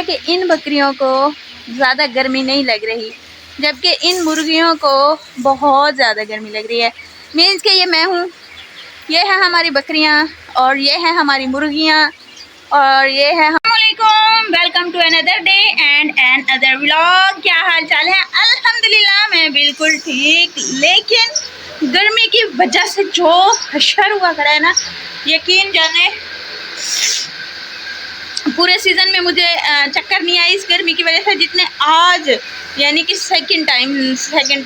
कि इन बकरियों को ज़्यादा गर्मी नहीं लग रही, जबकि इन मुर्गियों को बहुत ज़्यादा गर्मी लग रही है। मीन्स कि ये मैं हूँ, ये है हमारी बकरियाँ और ये है हमारी मुर्गियाँ और ये है। अस्सलामुअलैकुम, welcome to another day and another vlog. क्या हाल चाल है? अल्हम्दुलिल्लाह मैं बिल्कुल ठीक, लेकिन गर्मी की वजह से जो हशर हुआ खड़ा है ना, यकीन जाने पूरे सीज़न में मुझे चक्कर नहीं आई इस गर्मी की वजह से जितने आज, यानी कि सेकंड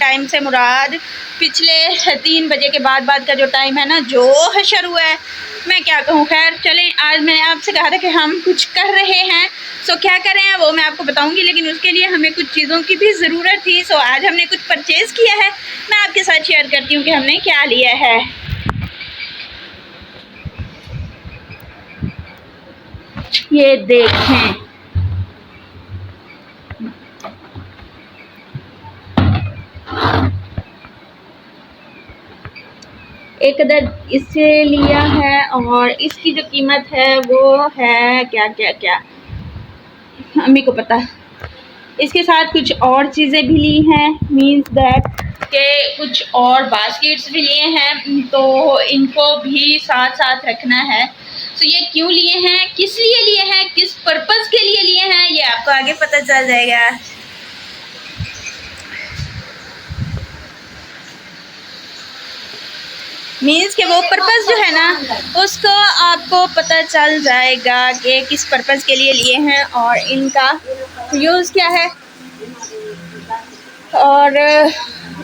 टाइम से मुराद पिछले 3 बजे के बाद का जो टाइम है ना, जो हशर हुआ है मैं क्या कहूँ। खैर चलें, आज मैंने आपसे कहा था कि हम कुछ कर रहे हैं, सो क्या कर रहे हैं वो मैं आपको बताऊंगी, लेकिन उसके लिए हमें कुछ चीज़ों की भी ज़रूरत थी। सो आज हमने कुछ परचेज़ किया है, मैं आपके साथ शेयर करती हूँ कि हमने क्या लिया है। ये देखें, एक अदद इससे लिया है और इसकी जो कीमत है वो है क्या क्या क्या अम्मी को पता। इसके साथ कुछ और चीज़ें भी ली हैं, मीन्स दैट के कुछ और बास्केट्स भी लिए हैं, तो इनको भी साथ साथ रखना है। तो ये क्यों लिए हैं, किस लिए लिए हैं, किस पर्पज़ के लिए लिए हैं, ये आपको आगे पता चल जाएगा। मीन्स के वो पर्पज़ जो है ना, उसको आपको पता चल जाएगा कि किस पर्पज़ के लिए हैं और इनका यूज़ क्या है। और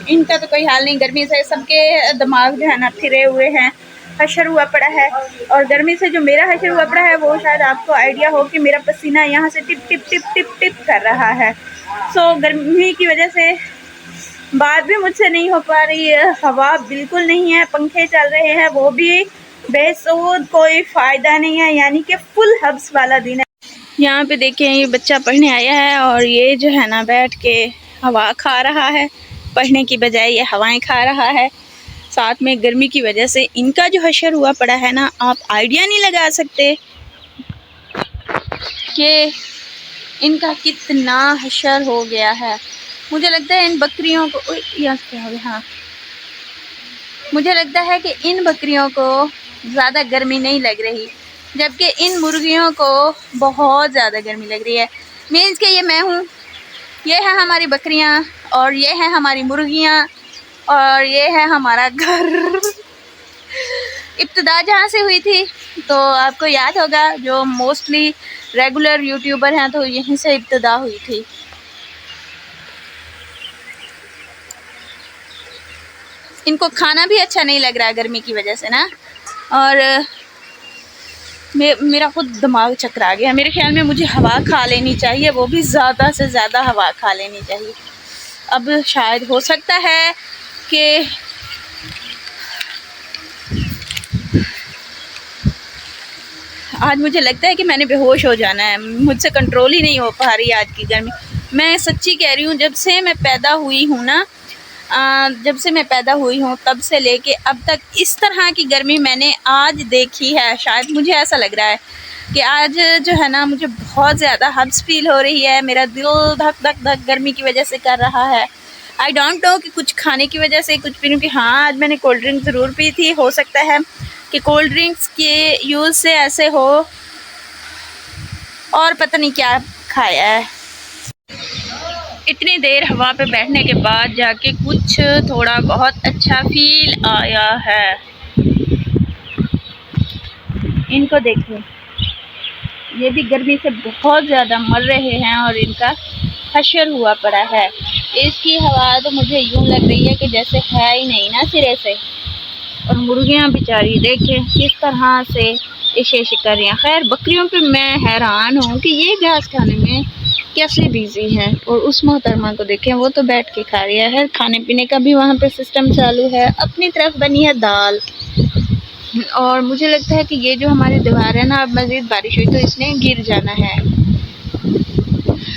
इनका तो कोई हाल नहीं, गर्मी से सबके दिमाग जो है ना फिरे हुए हैं, हशर हुआ पड़ा है। और गर्मी से जो मेरा हशर हुआ पड़ा है वो शायद आपको आइडिया हो कि मेरा पसीना यहाँ से tip tip tip tip tip कर रहा है। सो गर्मी की वजह से बात भी मुझसे नहीं हो पा रही है, हवा बिल्कुल नहीं है, पंखे चल रहे हैं वो भी बेसूद, कोई फ़ायदा नहीं है, यानी कि फुल हब्स वाला दिन है। यहाँ पे देखें, ये बच्चा पढ़ने आया है और ये जो है ना बैठ के हवा खा रहा है, पढ़ने की बजाय ये हवाएं खा रहा है। साथ में गर्मी की वजह से इनका जो हशर हुआ पड़ा है ना, आप आइडिया नहीं लगा सकते कि इनका कितना हशर हो गया है। मुझे लगता है इन बकरियों को क्या हो गया, हाँ, मुझे लगता है कि इन बकरियों को ज़्यादा गर्मी नहीं लग रही, जबकि इन मुर्गियों को बहुत ज़्यादा गर्मी लग रही है। मीन्स कि ये मैं हूँ, ये है हमारी बकरियाँ और ये है हमारी मुर्गियाँ और ये है हमारा घर। इब्तिदा जहाँ से हुई थी तो आपको याद होगा, जो मोस्टली रेगुलर यूट्यूबर हैं तो यहीं से इब्तिदा हुई थी। इनको खाना भी अच्छा नहीं लग रहा है गर्मी की वजह से ना, और मेरा खुद दिमाग चकरा गया। मेरे ख्याल में मुझे हवा खा लेनी चाहिए, वो भी ज़्यादा से ज़्यादा हवा खा लेनी चाहिए। अब शायद हो सकता है कि आज मुझे लगता है कि मैंने बेहोश हो जाना है, मुझसे कंट्रोल ही नहीं हो पा रही आज की गर्मी। मैं सच्ची कह रही हूँ, जब से मैं पैदा हुई हूँ ना, तब से लेके अब तक इस तरह की गर्मी मैंने आज देखी है। शायद मुझे ऐसा लग रहा है कि आज जो है ना, मुझे बहुत ज़्यादा हब्स फील हो रही है, मेरा दिल धक धक धक गर्मी की वजह से कर रहा है। आई डोंट नो कि कुछ खाने की वजह से कुछ पीने की। हाँ, आज मैंने कोल्ड ड्रिंक ज़रूर पी थी, हो सकता है कि कोल्ड ड्रिंक्स के यूज़ से ऐसे हो, और पता नहीं क्या खाया है। इतनी देर हवा पे बैठने के बाद जाके कुछ थोड़ा बहुत अच्छा फील आया है। इनको देखिए, ये भी गर्मी से बहुत ज़्यादा मर रहे हैं और इनका हशर हुआ पड़ा है। इसकी हवा तो मुझे यूँ लग रही है कि जैसे है ही नहीं ना सिरे से। और मुर्गियाँ बेचारी देखें किस तरह से इशे कर रही हैं। खैर बकरियों पे मैं हैरान हूँ कि ये घास खाने में कैसे बिजी है, और उस मोहतरमा को देखें, वो तो बैठ के खा रही है। खाने पीने का भी वहाँ पे सिस्टम चालू है। अपनी तरफ बनी है दाल, और मुझे लगता है कि ये जो हमारी दीवार है ना, अब मज़ीद बारिश हुई तो इसने गिर जाना है।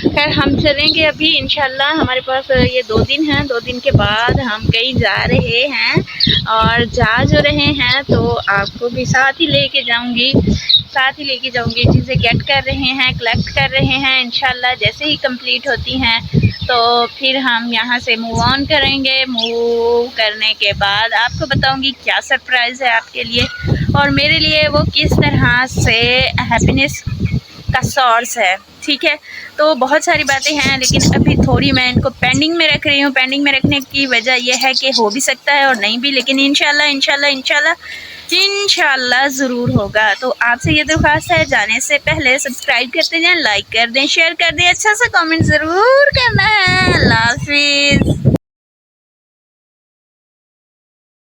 खैर हम चलेंगे अभी इंशाल्लाह, हमारे पास ये 2 दिन हैं, 2 दिन के बाद हम कहीं जा रहे हैं, और जा जो रहे हैं तो आपको भी साथ ही लेके जाऊंगी। साथ ही लेके जाऊंगी। चीज़ें गेट कर रहे हैं, कलेक्ट कर रहे हैं। इंशाल्लाह जैसे ही कंप्लीट होती हैं तो फिर हम यहाँ से मूव ऑन करेंगे। मूव करने के बाद आपको बताऊंगी क्या सरप्राइज़ है आपके लिए और मेरे लिए वो किस तरह से हैप्पीनेस का सोर्स है। ठीक है, तो बहुत सारी बातें हैं लेकिन अभी थोड़ी मैं इनको पेंडिंग में रख रही हूँ। पेंडिंग में रखने की वजह यह है कि हो भी सकता है और नहीं भी, लेकिन इंशाल्लाह इंशाल्लाह इंशाल्लाह इंशाल्लाह ज़रूर होगा। तो आपसे ये दरख्वास्त है, जाने से पहले सब्सक्राइब करते जाएं, लाइक कर दें, शेयर कर दें, अच्छा सा कमेंट ज़रूर करना है। अल्लाह हाफिज़।